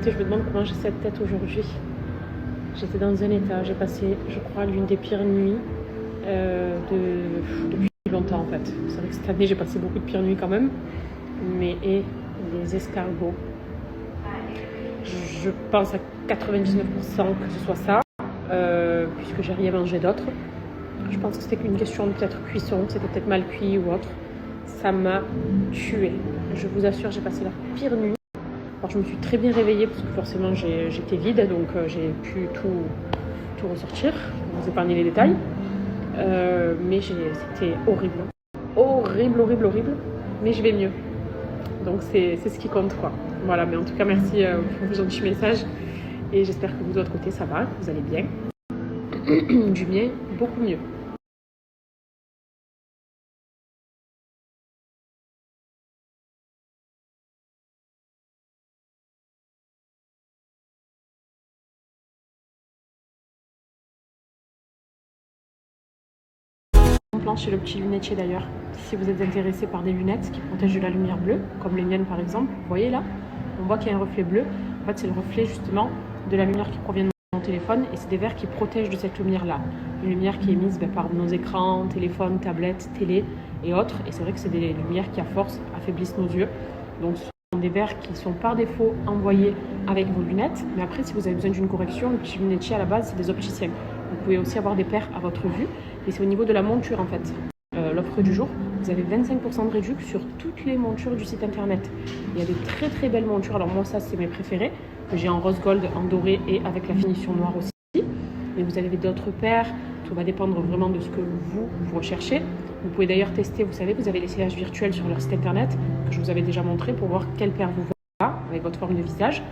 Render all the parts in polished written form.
Écoutez, je me demande comment j'ai cette tête aujourd'hui. J'étais dans un état, j'ai passé, je crois, l'une des pires nuits depuis longtemps en fait. C'est vrai que cette année, j'ai passé beaucoup de pires nuits quand même. Mais les escargots, je pense à 99% que ce soit ça, puisque j'ai rien mangé d'autre. Je pense que c'était qu'une question de peut-être cuisson, que c'était peut-être mal cuit ou autre. Ça m'a tuée. Je vous assure, j'ai passé la pire nuit. Alors je me suis très bien réveillée parce que forcément j'étais vide, donc j'ai pu tout ressortir. Je vais vous épargner les détails. Mais c'était horrible. Horrible. Mais je vais mieux. Donc c'est ce qui compte quoi. Voilà, mais en tout cas merci pour vos gentils messages. Et j'espère que vous de votre côté ça va, que vous allez bien. Du mien, beaucoup mieux. Plan chez le petit lunetier d'ailleurs, si vous êtes intéressé par des lunettes qui protègent de la lumière bleue, comme les miennes par exemple, vous voyez là, on voit qu'il y a un reflet bleu. En fait, c'est le reflet justement de la lumière qui provient de mon téléphone et c'est des verres qui protègent de cette lumière-là. Une lumière qui est émise par nos écrans, téléphones, tablettes, télé et autres. Et c'est vrai que c'est des lumières qui à force affaiblissent nos yeux. Donc ce sont des verres qui sont par défaut envoyés avec vos lunettes. Mais après, si vous avez besoin d'une correction, le petit lunetier à la base, c'est des opticiens. Vous pouvez aussi avoir des paires à votre vue. Et c'est au niveau de la monture en fait. L'offre du jour, vous avez 25% de réduction sur toutes les montures du site internet. Il y a des très très belles montures. Alors moi ça c'est mes préférés, que j'ai en rose gold, en doré et avec la finition noire aussi. Mais vous avez d'autres paires, tout va dépendre vraiment de ce que vous recherchez. Vous pouvez d'ailleurs tester, vous savez, vous avez l'essayage virtuel sur leur site internet que je vous avais déjà montré pour voir quelle paire vous va avec votre forme de visage.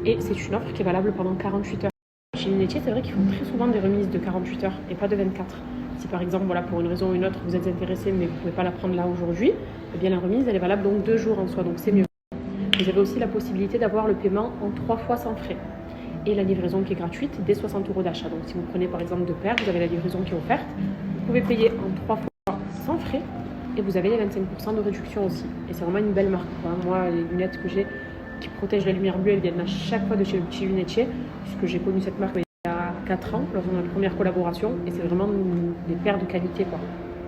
Et c'est une offre qui est valable pendant 48 heures. Chez Lunetier, c'est vrai qu'ils font très souvent des remises de 48 heures et pas de 24. Si par exemple, voilà, pour une raison ou une autre, vous êtes intéressé mais vous ne pouvez pas la prendre là aujourd'hui, eh bien la remise, elle est valable donc 2 jours en soi, donc c'est mieux. Vous avez aussi la possibilité d'avoir le paiement en 3 fois sans frais. Et la livraison qui est gratuite dès 60 € d'achat. Donc si vous prenez par exemple 2 paires, vous avez la livraison qui est offerte. Vous pouvez payer en 3 fois sans frais et vous avez les 25% de réduction aussi. Et c'est vraiment une belle marque, quoi. Moi, les lunettes que j'ai qui protègent la lumière bleue, elles viennent à chaque fois de chez le petit lunetier, puisque j'ai connu cette marque il y a 4 ans, lors de notre première collaboration, et c'est vraiment des paires de qualité, quoi.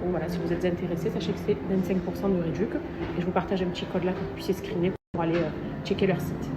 Donc voilà, si vous êtes intéressés, sachez que c'est 25% de réduction, et je vous partage un petit code là que vous puissiez screener pour aller checker leur site.